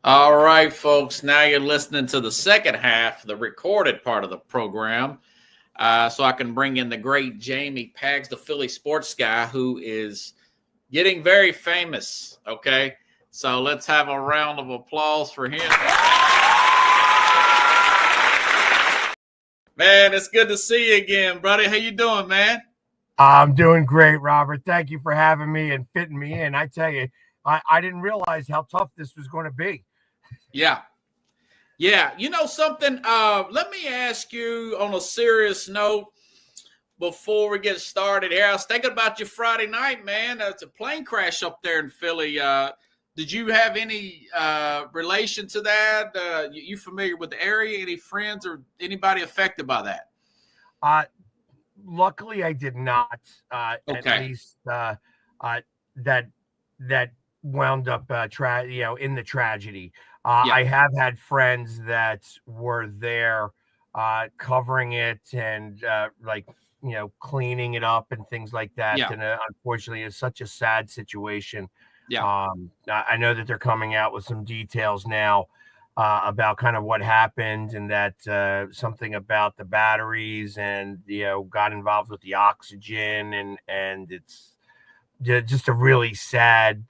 All right, folks. Now you're listening to the second half, the recorded part of the program. So I can bring in the great Jamie Pags, the Philly sports guy, who is getting very famous. Okay. So let's have a round of applause for him. Man, it's good to see you again, buddy. How you doing, man? I'm doing great, Robert. Thank you for having me and fitting me in. I tell you, I didn't realize how tough this was going to be. Yeah. Yeah. You know something? Let me ask you on a serious note before we get started here. I was thinking about you Friday night, man. It's a plane crash up there in Philly. Did you have any relation to that? You familiar with the area? Any friends or anybody affected by that? Luckily, I did not. Okay. At least that wound up in the tragedy. Yeah. I have had friends that were there covering it and cleaning it up and things like that. Yeah. And unfortunately, it's such a sad situation. Yeah. I know that they're coming out with some details now about kind of what happened, and that something about the batteries and got involved with the oxygen, and it's just a really sad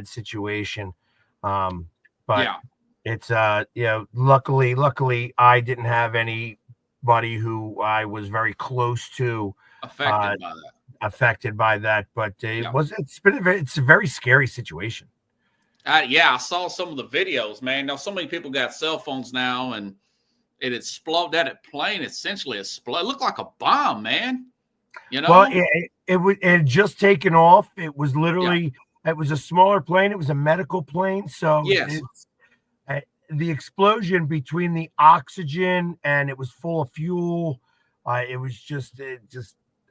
situation. But Yeah. it's luckily I didn't have anybody who I was very close to affected by that, but it's a very scary situation. Yeah, I saw some of the videos, man. Now, so many people got cell phones now, and it exploded. That plane essentially exploded. It looked like a bomb, man. You know? Well, it had just taken off. It was literally, It was a smaller plane. It was a medical plane. So yes. The explosion between the oxygen and it was full of fuel. It was just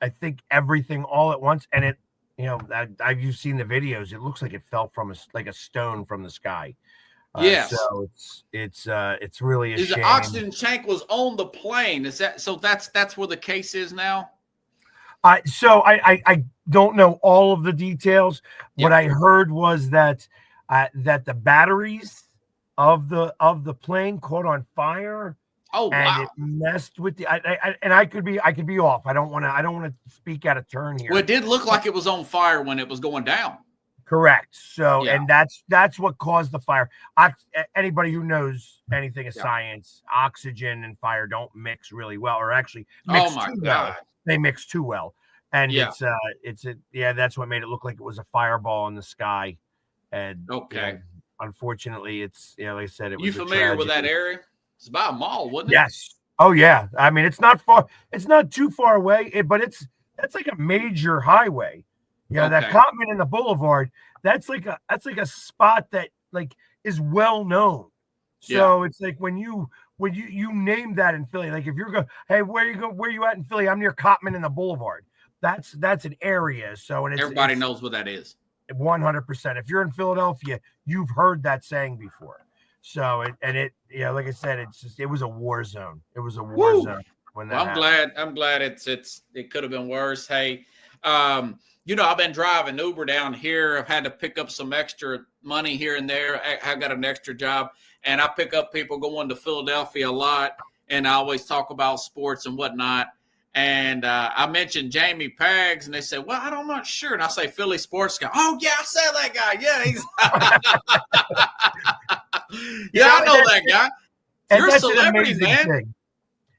I think everything all at once, and it. You've seen the videos. It looks like it fell from a stone from the sky. Yes. So it's really a shame. The oxygen tank was on the plane. Is that so? That's where the case is now. So I don't know all of the details. Yeah. What I heard was that the batteries of the plane caught on fire. Oh, and wow. It messed with the I could be off. I don't want to speak out of turn here. Well, it did look like it was on fire when it was going down. Correct. So, and that's what caused the fire. Anybody who knows anything of science, oxygen and fire don't mix really well, or actually mix too well. They mix too well. And that's what made it look like it was a fireball in the sky. And unfortunately, it's like I said, it was. You familiar with that area? It's by a mall, wasn't it? Yes. Oh yeah. I mean, it's not far. It's not too far away, but that's like a major highway. That Cottman and the Boulevard. That's like a spot that is well known. So it's like when you name that in Philly, like if you're going, hey, where you at in Philly? I'm near Cottman and the Boulevard. That's an area. So everybody knows what that is. 100%. If you're in Philadelphia, you've heard that saying before. So like I said, it was a war zone. It was a war zone when that happened. I'm glad it could have been worse. Hey, I've been driving Uber down here. I've had to pick up some extra money here and there. I got an extra job, and I pick up people going to Philadelphia a lot, and I always talk about sports and whatnot. And I mentioned Jamie Pags, and they said, well, I'm not sure. And I say, Philly sports guy. Oh, yeah, I said that guy. Yeah, he's I know that guy. You're a celebrity, man. Thing.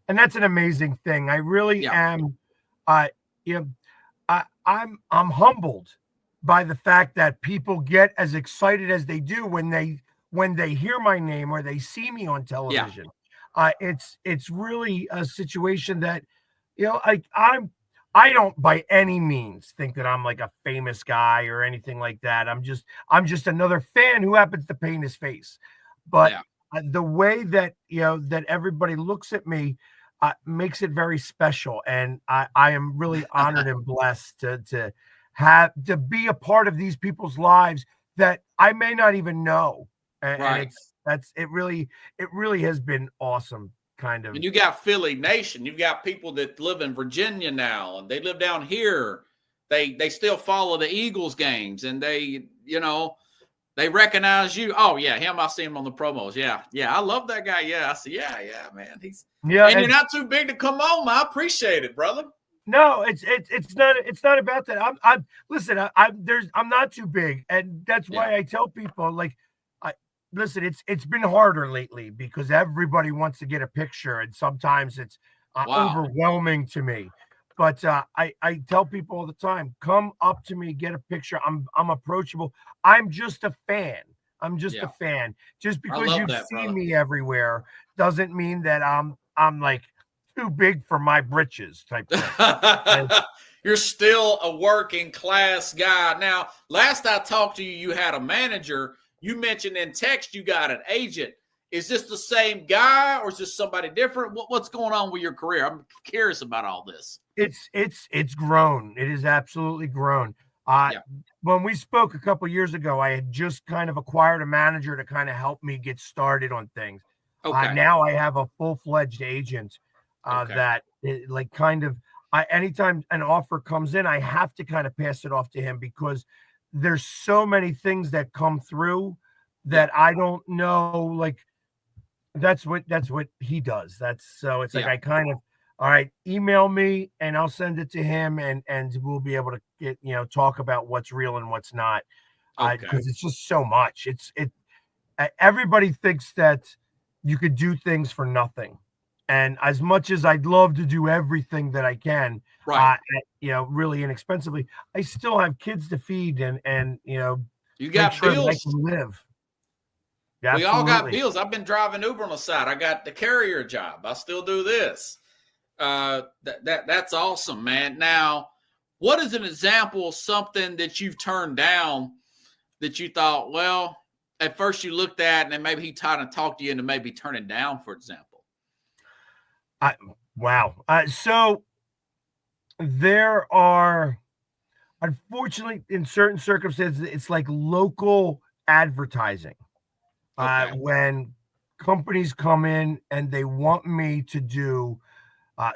And that's an amazing thing. I really am. I'm humbled by the fact that people get as excited as they do when they hear my name or they see me on television. It's really a situation that I don't by any means think that I'm like a famous guy or anything like that. I'm just another fan who happens to paint his face. But the way that that everybody looks at me makes it very special, and I am really honored and blessed to be a part of these people's lives that I may not even know. And it really has been awesome. Kind of. And you got Philly Nation. You've got people that live in Virginia now, and they live down here. They still follow the Eagles games, and they They recognize you. Oh yeah, him. I see him on the promos. Yeah, I love that guy. Yeah, I see. Yeah, man. And you're not too big to come on. I appreciate it, brother. No, it's not about that. I'm not too big, and that's why I tell people, like, listen, it's been harder lately because everybody wants to get a picture, and sometimes it's overwhelming to me. But I tell people all the time, come up to me, get a picture. I'm approachable. I'm just a fan. I'm just a fan. Just because you've seen me everywhere doesn't mean that I'm like too big for my britches type thing. You're still a working class guy. Now, last I talked to you, you had a manager. You mentioned in text you got an agent. Is this the same guy or is this somebody different? What's going on with your career? I'm curious about all this. It's grown. It is absolutely grown. When we spoke a couple years ago, I had just kind of acquired a manager to kind of help me get started on things. Now I have a full-fledged agent that like kind of anytime an offer comes in, I have to kind of pass it off to him because there's so many things that come through that I don't know. Like that's what he does. It's like I kind of, all right, email me and I'll send it to him and we'll be able to get, talk about what's real and what's not. Because it's just so much. Everybody thinks that you could do things for nothing. And as much as I'd love to do everything that I can, really inexpensively, I still have kids to feed and you got bills. I can live. We all got bills. I've been driving Uber on the side. I got the carrier job. I still do this. That's awesome, man. Now, what is an example of something that you've turned down that you thought, well, at first you looked at and then maybe he tried to talk to you into maybe turning down, for example? Wow. So there are, unfortunately, in certain circumstances, it's like local advertising. When companies come in and they want me to do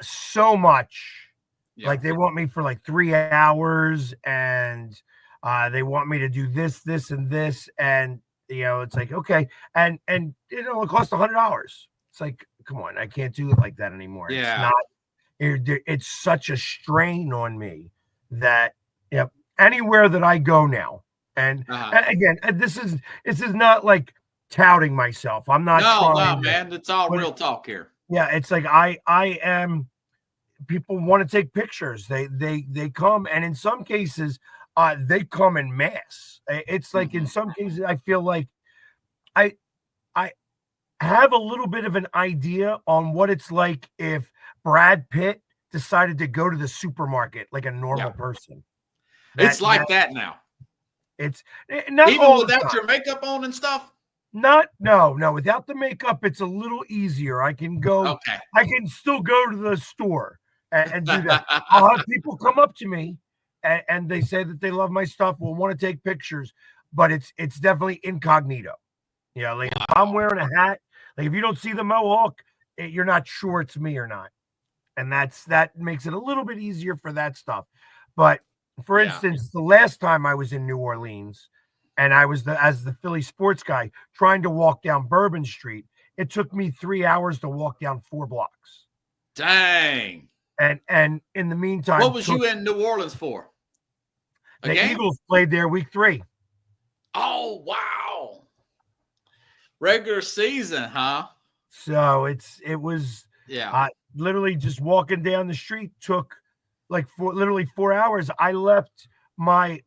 so much, like they want me for like 3 hours and they want me to do this, and this. And, it's like, okay. And it costs $100. It's like, come on, I can't do it like that anymore. Yeah. It's such a strain on me that anywhere that I go now, and again, this is not like touting myself. I'm not. No, man, it's all real talk here. Yeah, it's like I am. People want to take pictures. They come, and in some cases, they come in mass. It's like in some cases, I feel like I have a little bit of an idea on what it's like if Brad Pitt decided to go to the supermarket like a normal person. It's like that now. It's not even without your makeup on and stuff. No. Without the makeup, it's a little easier. I can go. Okay. I can still go to the store and do that. I'll have people come up to me and they say that they love my stuff. Will want to take pictures, but it's definitely incognito. Like if I'm wearing a hat, like if you don't see the mohawk, you're not sure it's me or not, and that makes it a little bit easier for that stuff. But for instance, the last time I was in New Orleans. And I was as the Philly sports guy trying to walk down Bourbon Street. It took me 3 hours to walk down 4 blocks. Dang. And in the meantime, what was you in New Orleans for? The Eagles played there week 3. Oh, wow. Regular season, huh? So it was literally just walking down the street took like literally 4 hours. I left my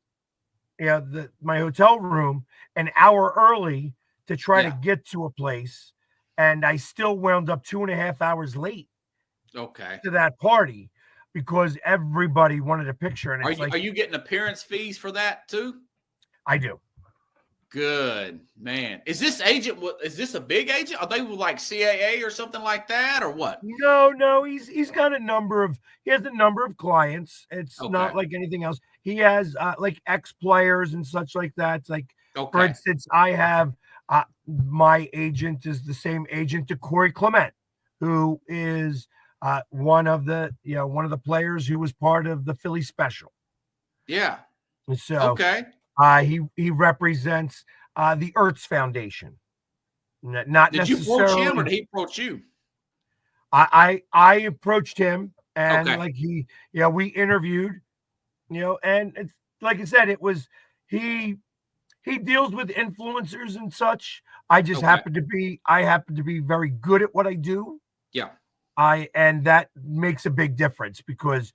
my hotel room an hour early to try to get to a place, and I still wound up 2.5 hours late. Okay. To that party because everybody wanted a picture. And are you getting appearance fees for that too? I do. Good, man. Is this a big agent? Are they like CAA or something like that, or what? No. He's got a number of clients. It's not like anything else. He has like ex-players and such like that. It's like, for instance, I have my agent is the same agent to Corey Clement, who is one of the players who was part of the Philly special. Yeah. So he represents the Ertz Foundation. Not did you necessarily. approach him or did he approach you? I approached him, and Okay. like we interviewed, and it's like I said, it was he deals with influencers and such. I just Okay. happen to be very good at what I do. Yeah. And that makes a big difference because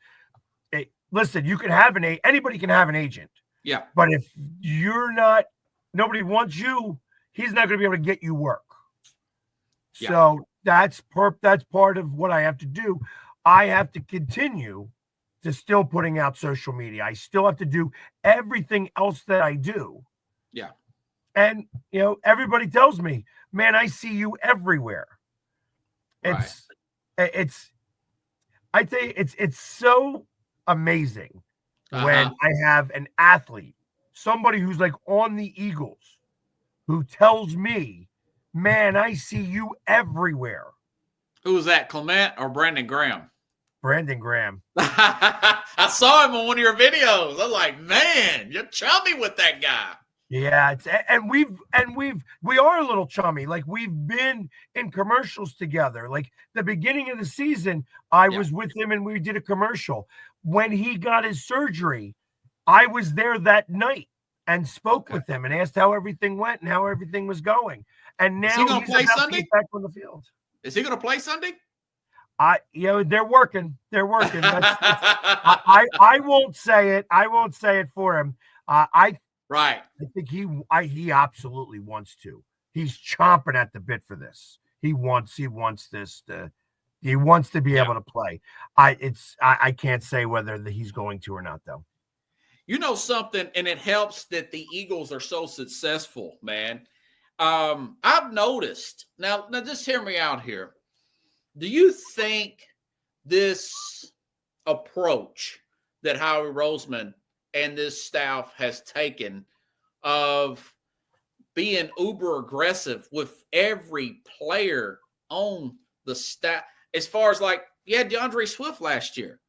listen, you can have anybody can have an agent. Yeah. But if nobody wants you, he's not going to be able to get you work. Yeah. So that's part of what I have to do. I have to continue to still putting out social media. I still have to do everything else that I do. Yeah. And everybody tells me, man, I see you everywhere. Right. I tell you, it's so amazing when I have an athlete, somebody who's like on the Eagles, who tells me, man, I see you everywhere. Who was that, Clement or Brandon Graham? Brandon Graham. I saw him on one of your videos. I'm like, man, you're chummy with that guy. Yeah, we are a little chummy. Like we've been in commercials together. Like the beginning of the season, I was with him and we did a commercial. When he got his surgery, I was there that night and spoke with him and asked how everything went and how everything was going. And now he's going to play Sunday? Back on the field. Is he going to play Sunday? They're working. They're working. I won't say it. I won't say it for him. Right. I think he absolutely wants to. He's chomping at the bit for this. He wants this he wants to be able to play. I can't say whether he's going to or not though. You know something, and it helps that the Eagles are so successful, man. I've noticed now just hear me out here. Do you think this approach that Howie Roseman and this staff has taken of being uber aggressive with every player on the staff, as far as like you had DeAndre Swift last year.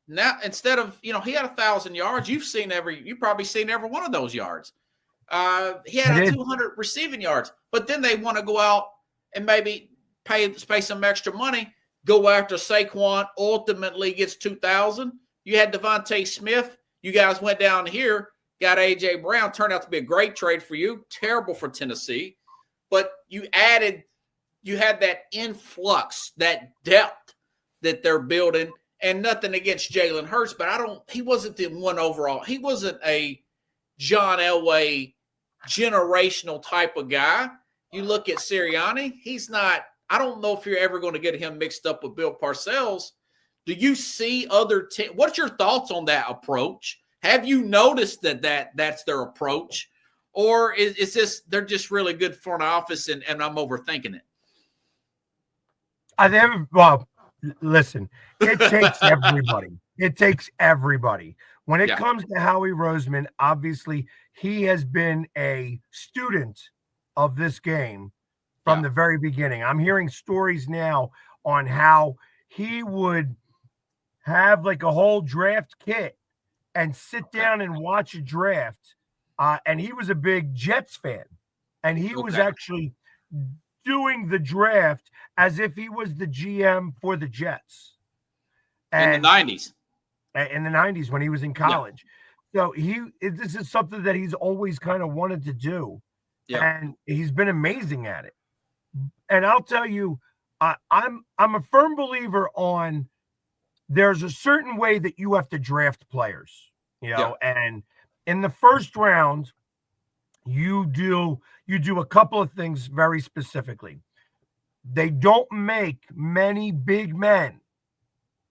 Now, instead of, he had 1,000 yards, you've probably seen every one of those yards. He had 200 receiving yards, but then they want to go out and maybe pay some extra money, go after Saquon, ultimately gets 2,000. You had Devontae Smith. You guys went down here, got A.J. Brown, turned out to be a great trade for you, terrible for Tennessee. But you had that influx, that depth that they're building, and nothing against Jalen Hurts, but he wasn't the one overall. He wasn't a John Elway generational type of guy. You look at Sirianni, he's not. I don't know if you're ever going to get him mixed up with Bill Parcells. Do you see other what's your thoughts on that approach? Have you noticed that's their approach? Or is this they're just really good front office and I'm overthinking it? Listen, it takes everybody. It takes everybody. When it comes to Howie Roseman, obviously he has been a student of this game from the very beginning. I'm hearing stories now on how he would have like a whole draft kit and sit down and watch a draft. And he was a big Jets fan. And he was actually doing the draft as if he was the GM for the Jets. And in the 90s. In the 90s when he was in college. So this is something that he's always kind of wanted to do. Yeah. And he's been amazing at it. And I'll tell you, I'm a firm believer on there's a certain way that you have to draft players, and in the first round, you do a couple of things very specifically. They don't make many big men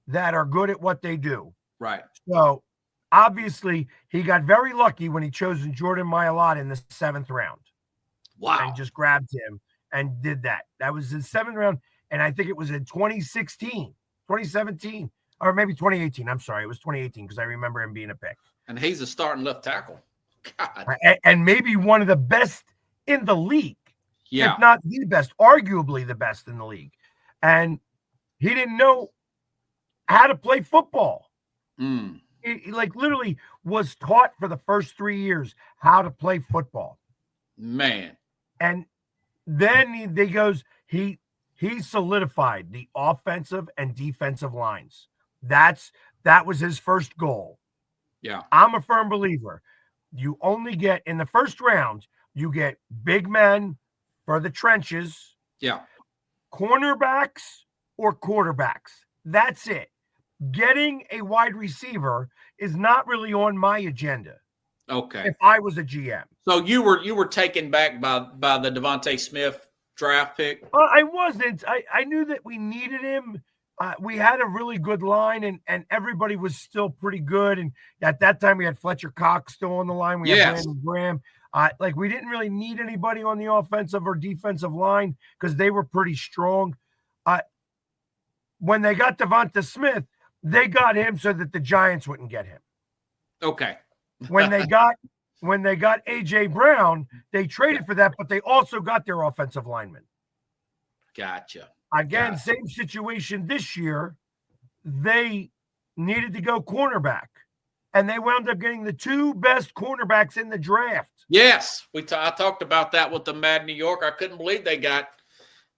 that are good at what they do. Right. So obviously he got very lucky when he chose Jordan Mailata in the 7th round. Wow. And just grabbed him and did that. That was his 7th round. And I think it was in 2017, or maybe 2018. I'm sorry. It was 2018 because I remember him being a pick. And he's a starting left tackle. God. And maybe one of the best in the league. Yeah. If not the best, arguably the best in the league. And he didn't know how to play football. He like literally was taught for the first 3 years how to play football. Man. And then he solidified the offensive and defensive lines. That was his first goal. Yeah. I'm a firm believer. You only get in the first round, you get big men for the trenches. Yeah. Cornerbacks or quarterbacks. That's it. Getting a wide receiver is not really on my agenda. Okay. If I was a GM. So you were taken back by the Devontae Smith draft pick? I wasn't. I knew that we needed him. We had a really good line, and everybody was still pretty good. And at that time, we had Fletcher Cox still on the line. We had Brandon Graham. We didn't really need anybody on the offensive or defensive line because they were pretty strong. When they got Devonta Smith, they got him so that the Giants wouldn't get him. Okay. When they got AJ Brown, they traded for that, but they also got their offensive lineman. Gotcha. Again, same situation this year. They needed to go cornerback, and they wound up getting the two best cornerbacks in the draft. Yes, I talked about that with the Mad New York. I couldn't believe they got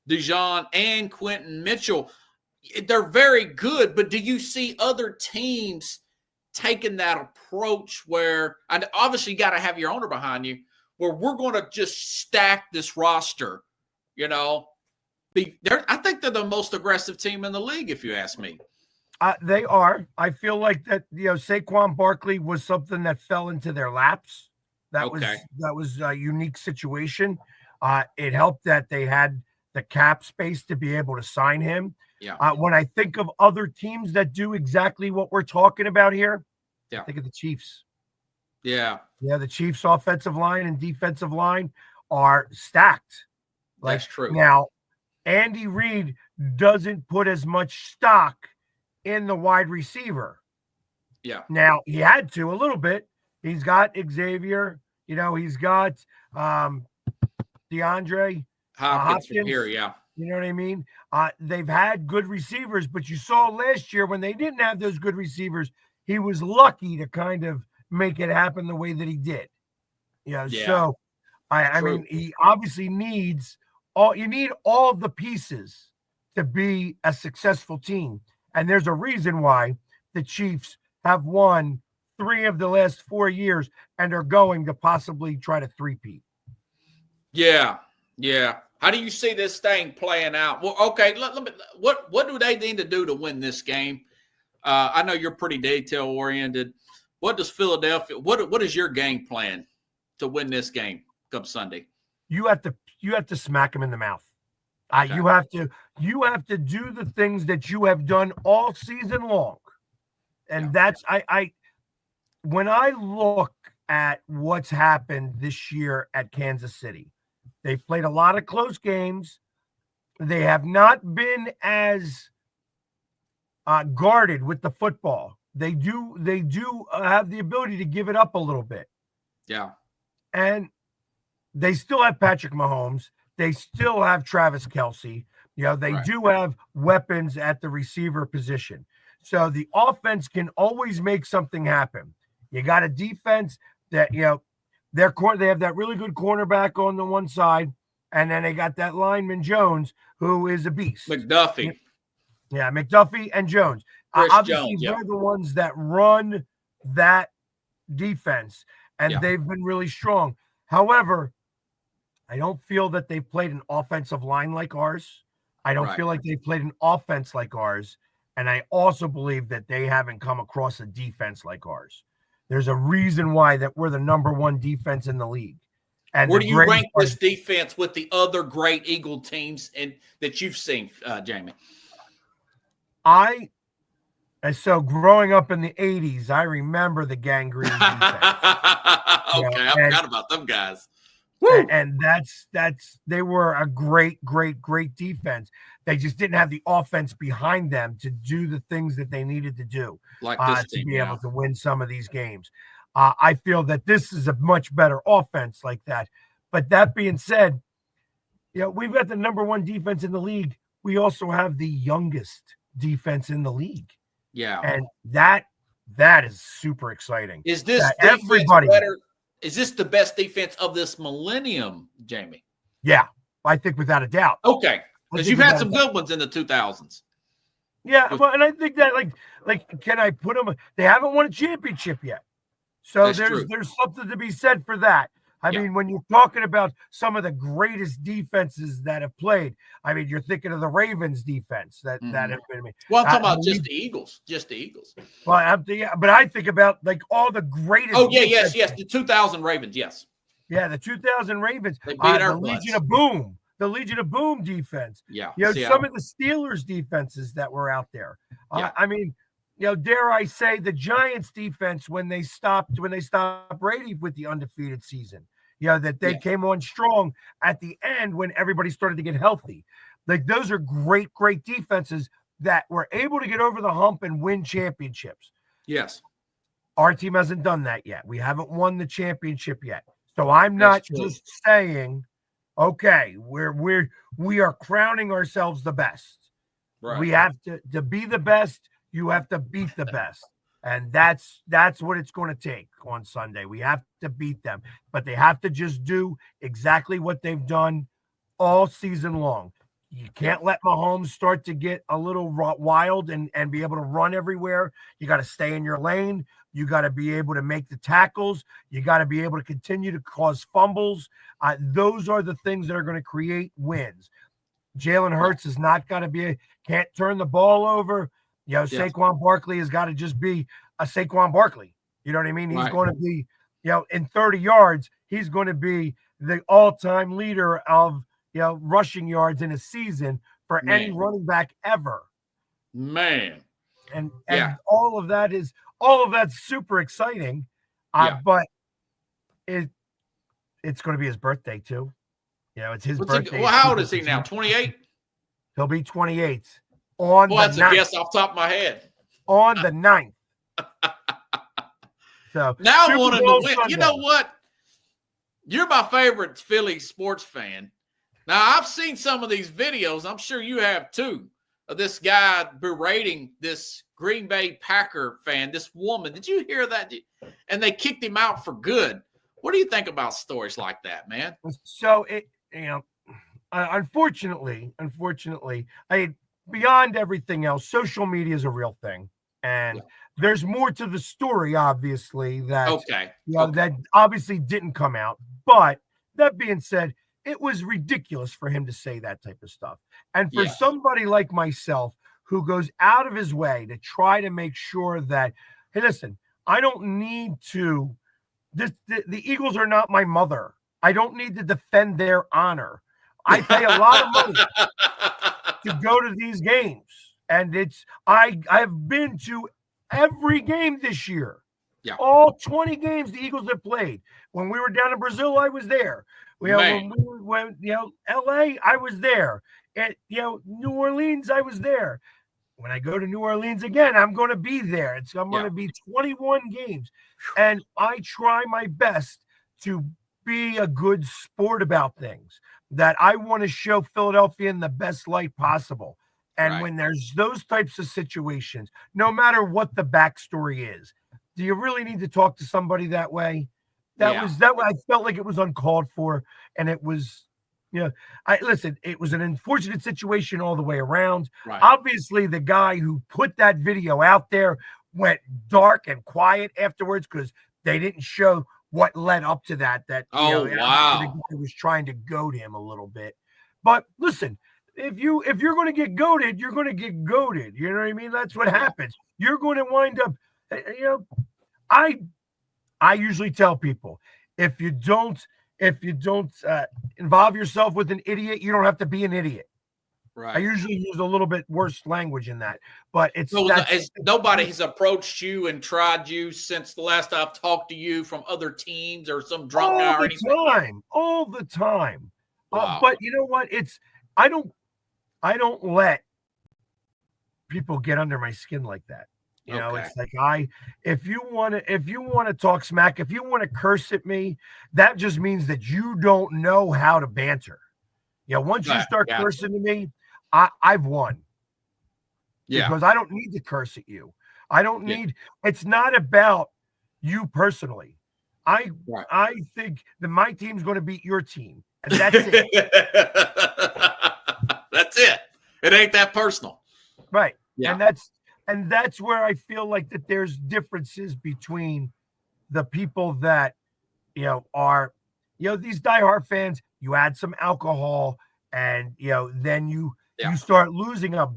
Dijon and Quentin Mitchell. They're very good, but do you see other teams taking that approach where, and obviously you got to have your owner behind you, where we're going to just stack this roster, I think they're the most aggressive team in the league, if you ask me. They are. I feel like that, Saquon Barkley was something that fell into their laps. That was a unique situation. It helped that they had the cap space to be able to sign him. Yeah. When I think of other teams that do exactly what we're talking about here, I think of the Chiefs. Yeah. Yeah, the Chiefs' offensive line and defensive line are stacked. That's true. Now, Andy Reid doesn't put as much stock in the wide receiver. Yeah. Now, he had to a little bit. He's got Xavier. He's got DeAndre Hopkins from here, yeah. You know what I mean? They've had good receivers, but you saw last year when they didn't have those good receivers, he was lucky to kind of make it happen the way that he did. So I mean, he obviously needs all of the pieces to be a successful team. And there's a reason why the Chiefs have won 3 of the last 4 years and are going to possibly try to three-peat. Yeah. Yeah. How do you see this thing playing out? Well, okay, what do they need to do to win this game? I know you're pretty detail-oriented. What does Philadelphia – what is your game plan to win this game come Sunday? You have to smack him in the mouth. Okay. You have to do the things that you have done all season long. And that's when I look at what's happened this year at Kansas City, they've played a lot of close games. They have not been as guarded with the football. They do have the ability to give it up a little bit. Yeah. And they still have Patrick Mahomes. They still have Travis Kelce. They do have weapons at the receiver position. So the offense can always make something happen. You got a defense that, they have that really good cornerback on the one side, and then they got that lineman Jones, who is a beast. McDuffie. Yeah, McDuffie and Jones. Obviously, they're the ones that run that defense, and they've been really strong. However, I don't feel that they've played an offensive line like ours. I don't feel like they've played an offense like ours. And I also believe that they haven't come across a defense like ours. There's a reason why that we're the number 1 defense in the league. And where do you rank this defense with the other great Eagle teams that you've seen, Jamie? So growing up in the 80s, I remember the Gang Green defense. I forgot about them guys. And that's they were a great defense. They just didn't have the offense behind them to do the things that they needed to do to be able to win some of these games. I feel that this is a much better offense like that. But that being said, we've got the number 1 defense in the league. We also have the youngest defense in the league. Yeah. And that is super exciting. Is this defense better? Is this the best defense of this millennium, Jamie? Yeah, I think without a doubt. Okay, because you've had some good ones in the 2000s. Yeah, well, and I think that like, can I put them? They haven't won a championship yet, so there's something to be said for that. I mean, when you're talking about some of the greatest defenses that have played, I mean, you're thinking of the Ravens defense that have been. Well, I'm talking about just the Eagles, Well, but I think about like all the greatest. Oh yeah, yes, the 2000 Ravens, yes. Yeah, the 2000 Ravens. They beat our the Legion of Boom. The Legion of Boom defense. Yeah. Some of the Steelers defenses that were out there. I mean, dare I say the Giants defense when they stopped Brady with the undefeated season. That they came on strong at the end when everybody started to get healthy. Like those are great defenses that were able to get over the hump and win championships. Yes. Our team hasn't done that yet. We haven't won the championship yet. So I'm not just saying, okay, we are crowning ourselves the best. Right. We have to be the best. You have to beat the best. And that's what it's going to take on Sunday. We have to beat them, but they have to just do exactly what they've done all season long. You can't let Mahomes start to get a little wild and be able to run everywhere. You got to stay in your lane. You got to be able to make the tackles. You got to be able to continue to cause fumbles. Those are the things that are going to create wins. Jalen Hurts is not going to can't turn the ball over. Saquon Barkley has got to just be a Saquon Barkley. You know what I mean? He's going to be, in 30 yards, he's going to be the all-time leader of, rushing yards in a season for any running back ever. Man. And all of that's super exciting. But it's going to be his birthday too. It's his birthday. Well, how old is he now? 28? He'll be 28. That's a guess off the top of my head. On the 9th. So now I want to win. Sunday. You know what? You're my favorite Philly sports fan. Now, I've seen some of these videos. I'm sure you have too. Of this guy berating this Green Bay Packer fan, this woman. Did you hear that? And they kicked him out for good. What do you think about stories like that, man? So unfortunately, beyond everything else, social media is a real thing. And there's more to the story, obviously, that that obviously didn't come out. But that being said, it was ridiculous for him to say that type of stuff. And for somebody like myself who goes out of his way to try to make sure that, hey, listen, I don't need to. The Eagles are not my mother. I don't need to defend their honor. I pay a lot of money to go to these games. And I've been to every game this year. Yeah. All 20 games the Eagles have played. When we were down in Brazil, I was there. When LA, I was there. And New Orleans, I was there. When I go to New Orleans again, I'm going to be there. I'm going to be 21 games. And I try my best to be a good sport about things, that I want to show Philadelphia in the best light possible. And when there's those types of situations, no matter what the backstory is, do you really need to talk to somebody that way? That way I felt like it was uncalled for. And it was, it was an unfortunate situation all the way around. Right. Obviously, the guy who put that video out there went dark and quiet afterwards because they didn't show what led up to that. The guy was trying to goad him a little bit. But listen, if you're going to get goaded, you're going to get goaded. You know what I mean? That's what happens. You're going to wind up, I usually tell people, if you don't involve yourself with an idiot, you don't have to be an idiot. Right. I usually use a little bit worse language in that, but nobody has approached you and tried you since the last I've talked to you from other teams or some drunk guy or anything. All the time. Wow. But you know what? I don't let people get under my skin like that. It's like if you want to talk smack, if you want to curse at me, that just means that you don't know how to banter. Once you start cursing to me, I've won. Yeah. Because I don't need to curse at you. I don't need, it's not about you personally. I think that my team's going to beat your team, and that's it. That's it. It ain't that personal, right? Yeah, and that's where I feel like that there's differences between the people that are these diehard fans. You add some alcohol, and then you start losing a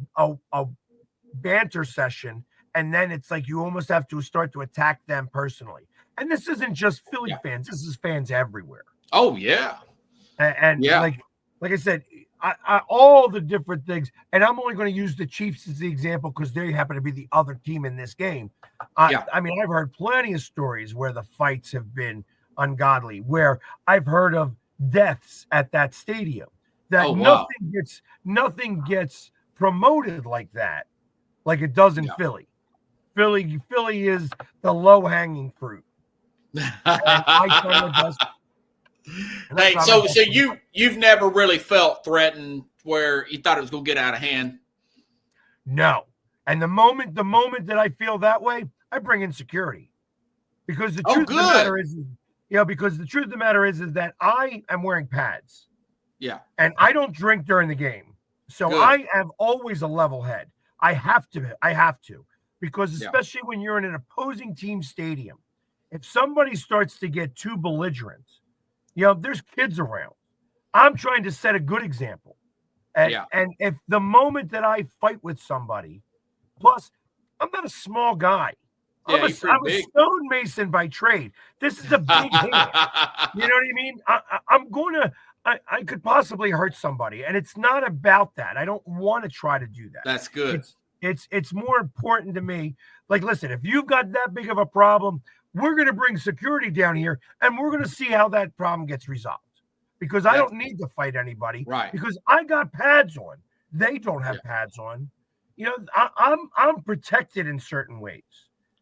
banter session, and then it's like you almost have to start to attack them personally. And this isn't just Philly fans; this is fans everywhere. Oh yeah, and like I said, I all the different things. And I'm only going to use the Chiefs as the example because they happen to be the other team in this game. I mean, I've heard plenty of stories where the fights have been ungodly, where I've heard of deaths at that stadium. That nothing gets promoted like that, like it does in Philly. Philly is the low-hanging fruit. Hey, so you've never really felt threatened where you thought it was going to get out of hand? No. And the moment that I feel that way, I bring in security. Because the truth of the matter is, that I am wearing pads. Yeah. And I don't drink during the game. So I have always a level head. I have to. Because especially when you're in an opposing team stadium, if somebody starts to get too belligerent, there's kids around. I'm trying to set a good example. And if the moment that I fight with somebody, plus I'm not a small guy. I'm a stonemason by trade. This is a big hand. You know what I mean? I could possibly hurt somebody, and it's not about that. I don't want to try to do that. That's good. It's more important to me. Like, listen, if you've got that big of a problem, we're going to bring security down here, and we're going to see how that problem gets resolved. Because I don't need to fight anybody. Right. Because I got pads on. They don't have pads on. I'm protected in certain ways.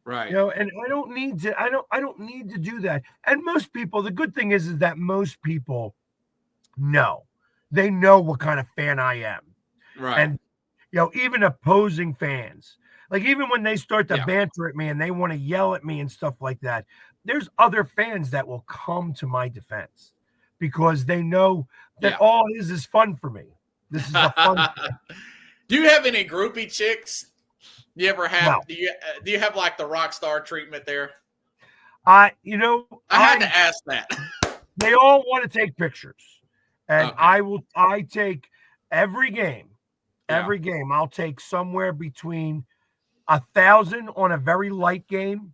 Right. And I don't need to. I don't need to do that. And most people, the good thing is that most people know. They know what kind of fan I am. Right. And even opposing fans, like even when they start to banter at me and they want to yell at me and stuff like that, there's other fans that will come to my defense because they know that all it is fun for me. This is a fun thing. Do you have any groupie chicks? Do you ever have? No. Do you have like the rock star treatment there? I had to ask that. They all want to take pictures, and I take every game. Every game, I'll take somewhere between 1,000 on a very light game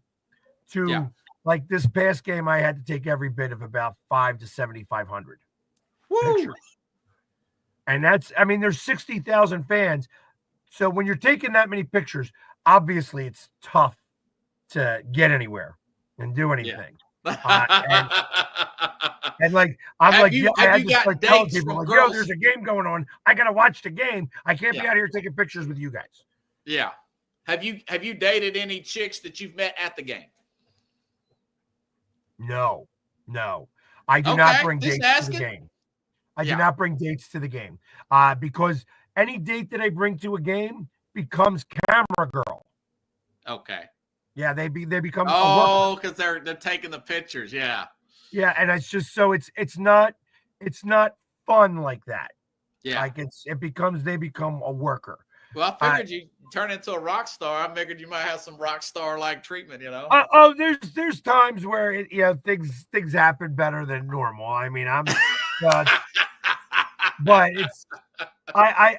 to like this past game. I had to take every bit of about 500 to 7,500 pictures, and there's 60,000 fans. So when you're taking that many pictures, obviously it's tough to get anywhere and do anything. And like I'm I had to start telling people like, yo, there's a game going on. I gotta watch the game. I can't be out here taking pictures with you guys. Yeah. Have you dated any chicks that you've met at the game? No. I do not bring dates to the game. I do not bring dates to the game. Because any date that I bring to a game becomes camera girl. Okay. Yeah, they become because they're taking the pictures. Yeah. Yeah, and it's just so it's not fun like that. Yeah. Like they become a worker. Well, I figured you turn into a rock star. I figured you might have some rock star like treatment, there's times where things happen better than normal. I mean, I'm but it's I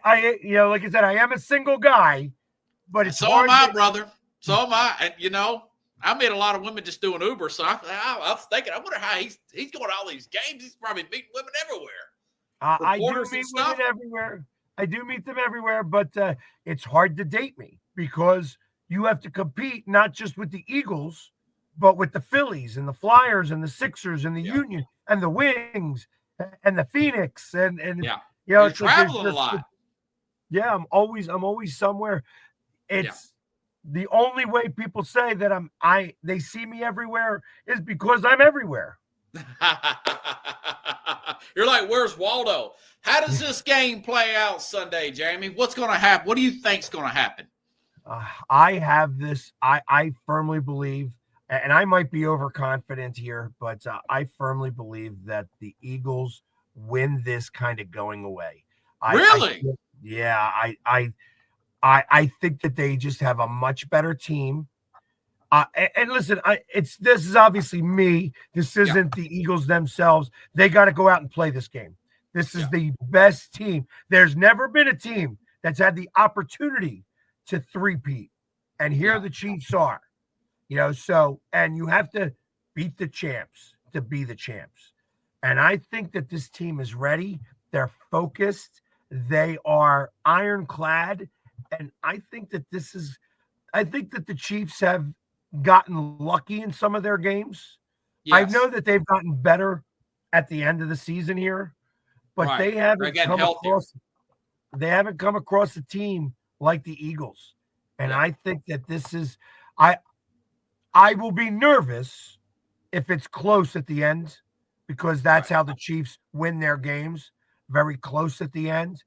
like I said, I am a single guy, but it's so am I, brother. So am I. And I met a lot of women just doing Uber, so I was thinking, I wonder how he's going to all these games. He's probably meeting women everywhere. I do meet women everywhere. I do meet them everywhere, but it's hard to date me because you have to compete not just with the Eagles, but with the Phillies and the Flyers and the Sixers and the Union and the Wings and the Phoenix and you're traveling a lot. Yeah, I'm always somewhere. It's the only way people say that they see me everywhere is because I'm everywhere. You're like, where's Waldo? How does this game play out Sunday, Jamie? What's going to happen? What do you think's going to happen? I have this. I firmly believe, and I might be overconfident here, but I firmly believe that the Eagles win this kind of going away. Really? I think that they just have a much better team. And listen, this is obviously me. This isn't the Eagles themselves. They got to go out and play this game. This is the best team. There's never been a team that's had the opportunity to three-peat, and here the Chiefs are. So, and you have to beat the champs to be the champs. And I think that this team is ready. They're focused. They are ironclad. And I think that the Chiefs have gotten lucky in some of their games. Yes. I know that they've gotten better at the end of the season here, but they haven't come across a team like the Eagles. And I think that this is I will be nervous if it's close at the end, because that's how the Chiefs win their games, very close at the end.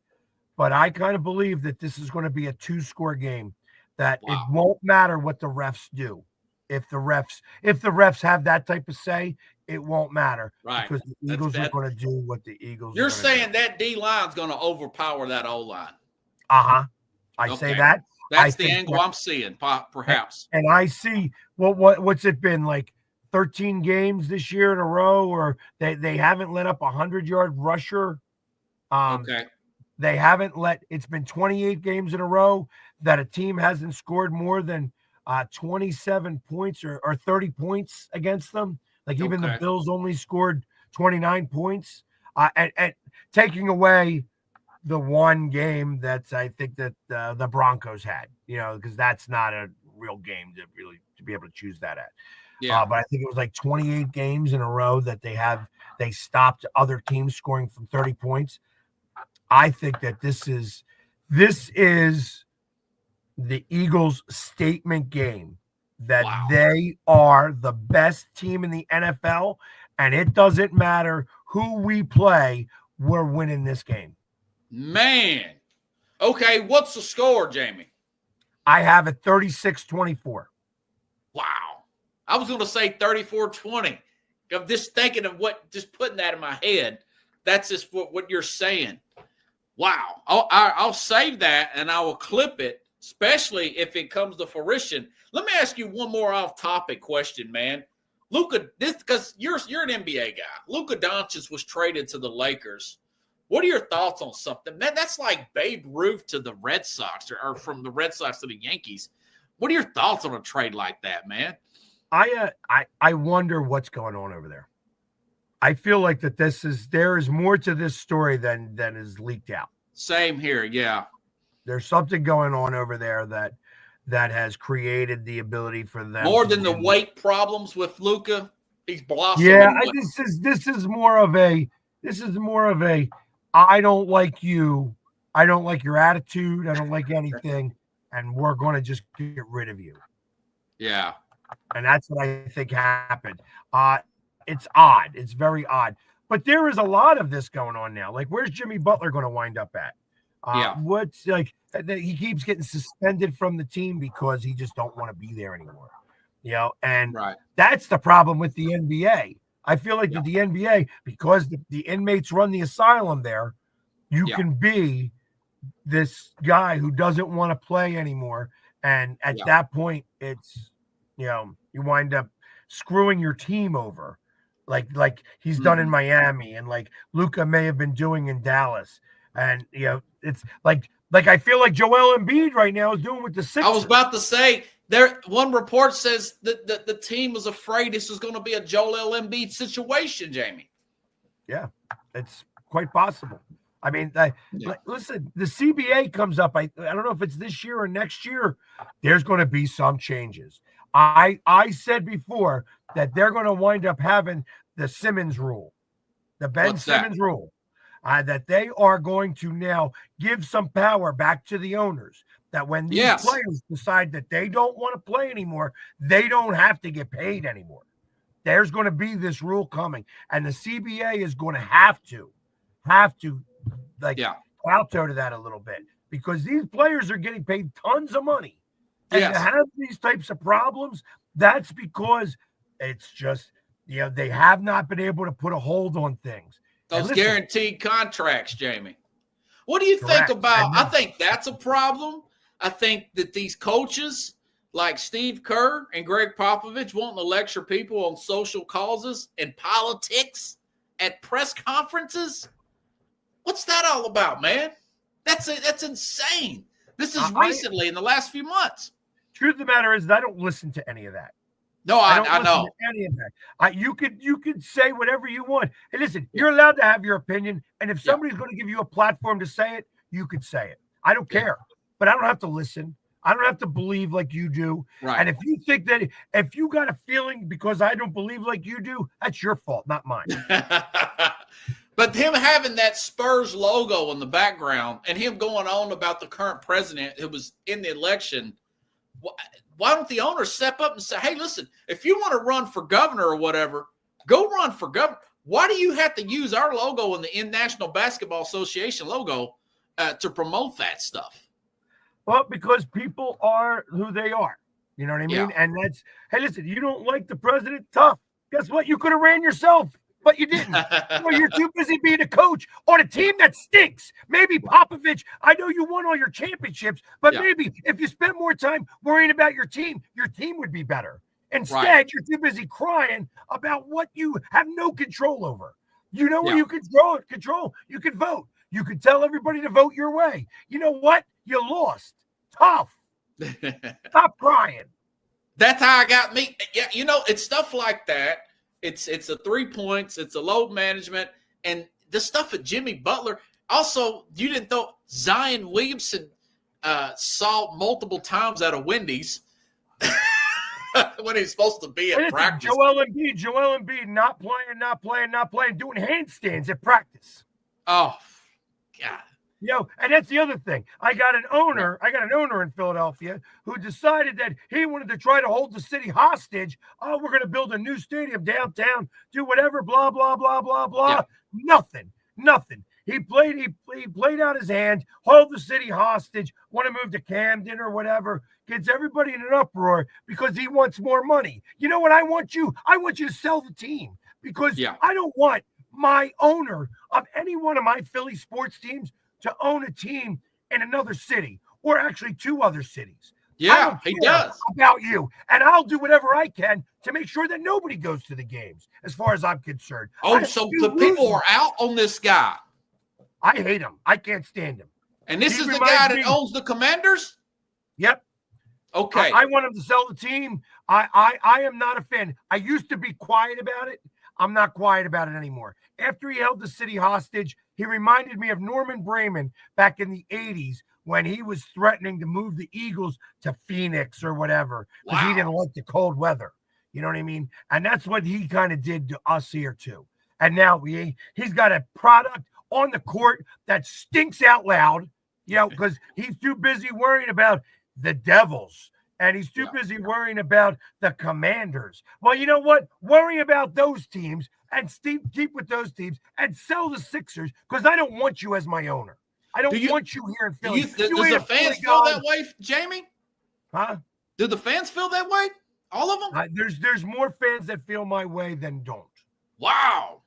But I kind of believe that this is going to be a 2-score game, that it won't matter what the refs do. If the refs have that type of say, it won't matter. Right. Because the Eagles are going to do what the Eagles You're saying that D line's going to overpower that O line. I say that. That's the angle I'm seeing, perhaps. And I see what's it been like 13 games this year in a row, or they haven't let up a 100-yard rusher. They haven't it's been 28 games in a row that a team hasn't scored more than 27 points or 30 points against them. Like even the Bills only scored 29 points. And taking away the one game that's I think that the Broncos had, because that's not a real game to be able to choose that at. Yeah. But I think it was like 28 games in a row that they stopped other teams scoring from 30 points. I think that this is the Eagles' statement game, that they are the best team in the NFL, and it doesn't matter who we play, we're winning this game. Man. Okay, what's the score, Jamie? I have it 36-24. Wow. I was going to say 34-20. I'm just thinking of just putting that in my head. That's just what you're saying. Wow. I'll save that and I will clip it, especially if it comes to fruition. Let me ask you one more off-topic question, man. Luka, because you're an NBA guy. Luka Doncic was traded to the Lakers. What are your thoughts on something? Man, that's like Babe Ruth to the Red Sox, or from the Red Sox to the Yankees. What are your thoughts on a trade like that, man? I wonder what's going on over there. I feel like that there is more to this story than is leaked out. Same here, yeah. There's something going on over there that has created the ability for them more than the weight problems with Luka. He's blossoming. Yeah, this is more of a I don't like you. I don't like your attitude. I don't like anything, and we're going to just get rid of you. Yeah, and that's what I think happened. It's odd. It's very odd. But there is a lot of this going on now. Like, where's Jimmy Butler going to wind up at? What's like he keeps getting suspended from the team because he just don't want to be there anymore. And that's the problem with the NBA. I feel like the NBA, because the inmates run the asylum there, you can be this guy who doesn't want to play anymore. And at that point, it's, you wind up screwing your team over. Like he's done in Miami, and like Luka may have been doing in Dallas. And, it's like I feel like Joel Embiid right now is doing with the Sixers. I was about to say, one report says that the team was afraid this was going to be a Joel Embiid situation, Jamie. Yeah, it's quite possible. I mean, listen, the CBA comes up. I don't know if it's this year or next year. There's going to be some changes. I said before that they're going to wind up having the Simmons rule, the Ben Simmons rule, that they are going to now give some power back to the owners. That when these players decide that they don't want to play anymore, they don't have to get paid anymore. There's going to be this rule coming, and the CBA is going to have to kowtow to that a little bit, because these players are getting paid tons of money. And to have these types of problems, That's because it's just, they have not been able to put a hold on things. Those guaranteed contracts, Jamie. What do you Correct. think about? I think that's a problem. I think that these coaches like Steve Kerr and Greg Popovich wanting to lecture people on social causes and politics at press conferences. What's that all about, man? That's insane. This is recently in the last few months. Truth of the matter is, I don't listen to any of that. No, I don't know. To any of that. You could say whatever you want. Hey, listen, you're allowed to have your opinion, and if somebody's going to give you a platform to say it, you could say it. I don't care, but I don't have to listen. I don't have to believe like you do. Right. And if you think that, if you got a feeling because I don't believe like you do, that's your fault, not mine. But him having that Spurs logo in the background and him going on about the current president who was in the election, why don't the owners step up and say, hey, listen, if you want to run for governor or whatever, go run for governor. Why do you have to use our logo and the National Basketball Association logo to promote that stuff? Well, because people are who they are. You know what I mean? Yeah. And that's, hey, listen, you don't like the president? Tough. Guess what? You could have ran yourself, but you didn't. You're too busy being a coach on a team that stinks. Maybe Popovich, I know you won all your championships, but maybe if you spent more time worrying about your team would be better. Instead, you're too busy crying about what you have no control over. You know what you control? You can vote. You can tell everybody to vote your way. You know what? You lost. Tough. Stop crying. That's how I got me. Yeah, it's stuff like that. It's a 3 points. It's a load management. And the stuff at Jimmy Butler. Also, you didn't throw Zion Williamson saw multiple times at a Wendy's when he's supposed to be at practice. Joel Embiid not playing, doing handstands at practice. Oh, God. And that's the other thing. I got an owner in Philadelphia who decided that he wanted to try to hold the city hostage. Oh, we're going to build a new stadium downtown, do whatever, blah, blah, blah, blah, blah. Yeah. Nothing. He played out his hand, hold the city hostage, want to move to Camden or whatever, gets everybody in an uproar because he wants more money. You know what I want you? I want you to sell the team because I don't want my owner of any one of my Philly sports teams to own a team in another city or actually 2 other cities. Yeah, he does. About you. And I'll do whatever I can to make sure that nobody goes to the games, as far as I'm concerned. Oh, so the people are out on this guy. I hate him. I can't stand him. And this is the guy that owns the Commanders? Yep. Okay. I want him to sell the team. I am not a fan. I used to be quiet about it. I'm not quiet about it anymore. After he held the city hostage, he reminded me of Norman Brayman back in the 80s when he was threatening to move the Eagles to Phoenix or whatever because he didn't like the cold weather. You know what I mean? And that's what he kind of did to us here too. And now he's got a product on the court that stinks out loud, because he's too busy worrying about the Devils. And he's too busy worrying about the Commanders. Well, you know what? Worry about those teams and keep with those teams and sell the Sixers because I don't want you as my owner. I don't want you here in Philly. Does the fans feel that way, Jamie? Huh? Do the fans feel that way? All of them? There's more fans that feel my way than don't. Wow.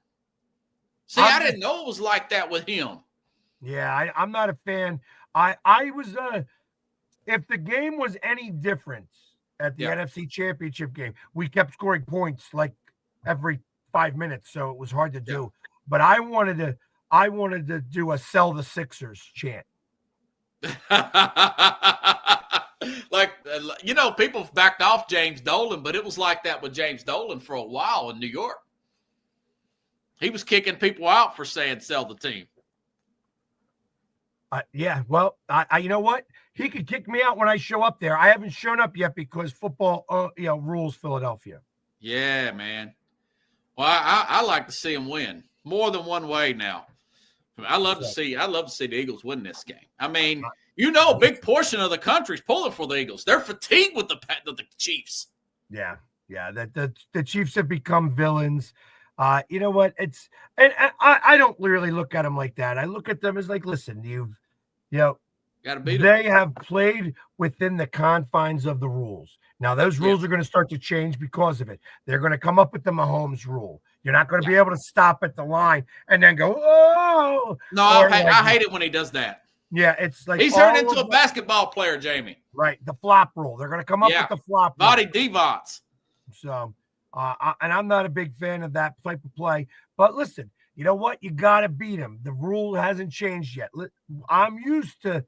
See, I didn't know it was like that with him. Yeah, I'm not a fan. I was if the game was any different at the NFC Championship game, we kept scoring points like every 5 minutes, so it was hard to do. But I wanted to do a sell the Sixers chant. Like, people backed off James Dolan, but it was like that with James Dolan for a while in New York. He was kicking people out for saying sell the team. Well, you know what? He could kick me out when I show up there. I haven't shown up yet because football, rules Philadelphia. Yeah, man. Well, I like to see him win more than one way now. I love to see the Eagles win this game. I mean, a big portion of the country's pulling for the Eagles. They're fatigued with the Chiefs. Yeah. That the Chiefs have become villains. You know what? I don't really look at them like that. I look at them as like, listen, Got to beat them. They have played within the confines of the rules. Now, those rules are going to start to change because of it. They're going to come up with the Mahomes rule. You're not going to be able to stop at the line and then go, oh. No, I hate it when he does that. Yeah, it's like he's turned into a basketball player, Jamie. Right, the flop rule. They're going to come up with the flop rule. Body divots. So, and I'm not a big fan of that type of play. But listen, you know what? You got to beat him. The rule hasn't changed yet. I'm used to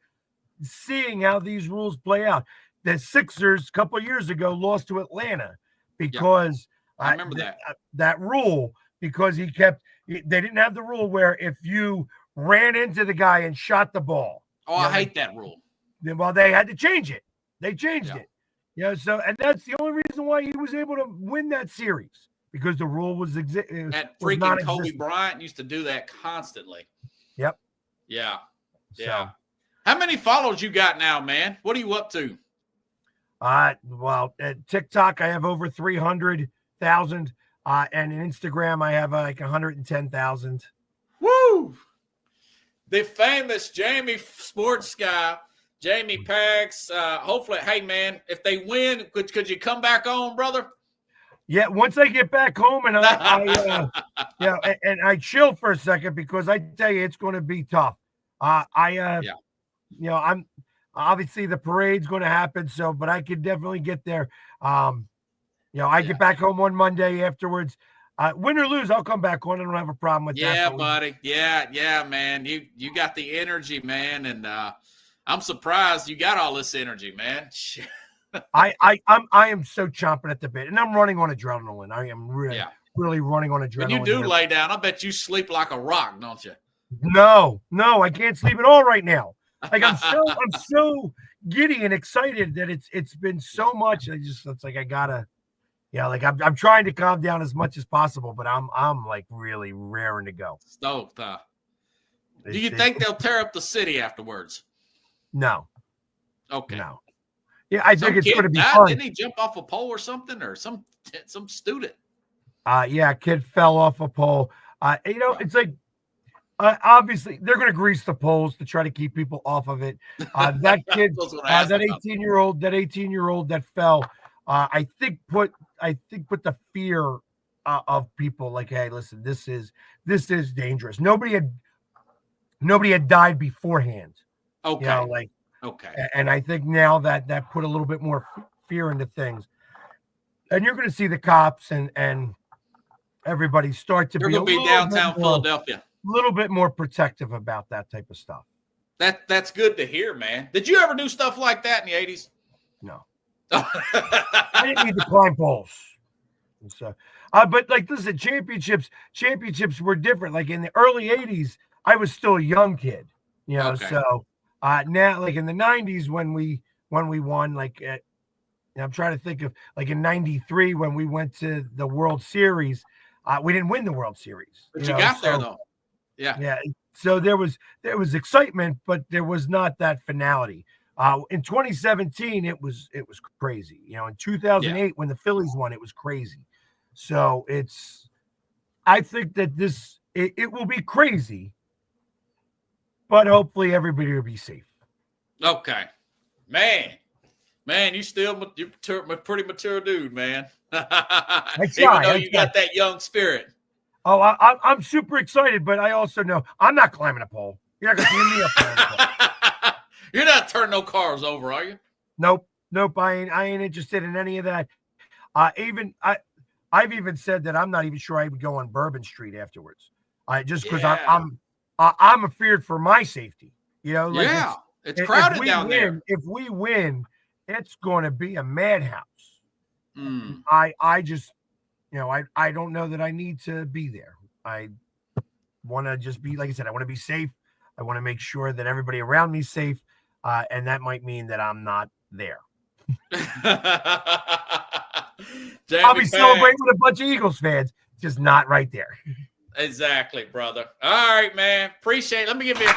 seeing how these rules play out. The Sixers a couple of years ago lost to Atlanta because I remember that rule, because they didn't have the rule where if you ran into the guy and shot the ball. Oh, I hate that rule. Well, they had to change it. They changed it. So, and that's the only reason why he was able to win that series, because the rule was that freaking Kobe Bryant used to do that constantly. Yep. Yeah. Yeah. So, how many follows you got now, man? What are you up to? Well, at TikTok, I have over 300,000. And in Instagram, I have like 110,000. Woo! The famous Jamie Sports Guy, Jamie Pags. Hopefully, hey, man, if they win, could you come back on, brother? Yeah, once I get back home and and I chill for a second, because I tell you, it's going to be tough. I'm obviously the parade's going to happen, but I could definitely get there. I get back home on Monday afterwards. Win or lose, I'll come back on. I don't have a problem with that. Yeah, buddy. Yeah, man. You got the energy, man, and I'm surprised you got all this energy, man. I am so chomping at the bit, and I'm running on adrenaline. I am really running on adrenaline. When you do lay down, I bet you sleep like a rock, don't you? No, I can't sleep at all right now. Like I'm so giddy and excited that it's been so much. It's like I gotta. Yeah, like I'm trying to calm down as much as possible, but I'm like really raring to go. Stoked, huh? Do you think they'll tear up the city afterwards? No. Okay. No. Yeah, I think it's going to be fun. Didn't he jump off a pole or something, or some student? Yeah, a kid fell off a pole. It's like obviously they're going to grease the poles to try to keep people off of it. That kid, that 18-year-old that fell. I think put the fear of people like, hey, listen, this is dangerous. Nobody had died beforehand. Okay. Okay. And I think now that put a little bit more fear into things, and you're going to see the cops and everybody start to be downtown Philadelphia, a little bit more protective about that type of stuff. That's good to hear, man. Did you ever do stuff like that in the 80s? No. I didn't need to climb poles. So, but like, listen, championships were different. Like in the early 80s, I was still a young kid, so now, like in the 90s when we won, like I'm trying to think of, like in 93 when we went to the World Series, we didn't win the World Series. But you got there though. Yeah. So there was excitement, but there was not that finality. In 2017, it was crazy. In 2008, when the Phillies won, it was crazy. So I think that it will be crazy, but hopefully everybody will be safe. Okay, man, you're a pretty mature dude, man. I try. Even though you got that young spirit. Oh, I'm super excited, but I also know I'm not climbing a pole. You're not going to see me up there. You're not turning no cars over, are you? Nope. I ain't interested in any of that. I've even said that I'm not even sure I would go on Bourbon Street afterwards. Just because I'm afeared for my safety. It's crowded down there. If we win, it's going to be a madhouse. Mm. I just, I don't know that I need to be there. I want to just be, like I said, I want to be safe. I want to make sure that everybody around me is safe. And that might mean that I'm not there. I'll be celebrating with a bunch of Eagles fans, just not right there. Exactly, brother. All right, man. Appreciate it. Let me give you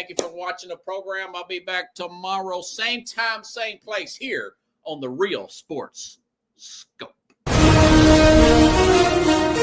Thank you for watching the program. I'll be back tomorrow, same time, same place here on the Real Sports Scope.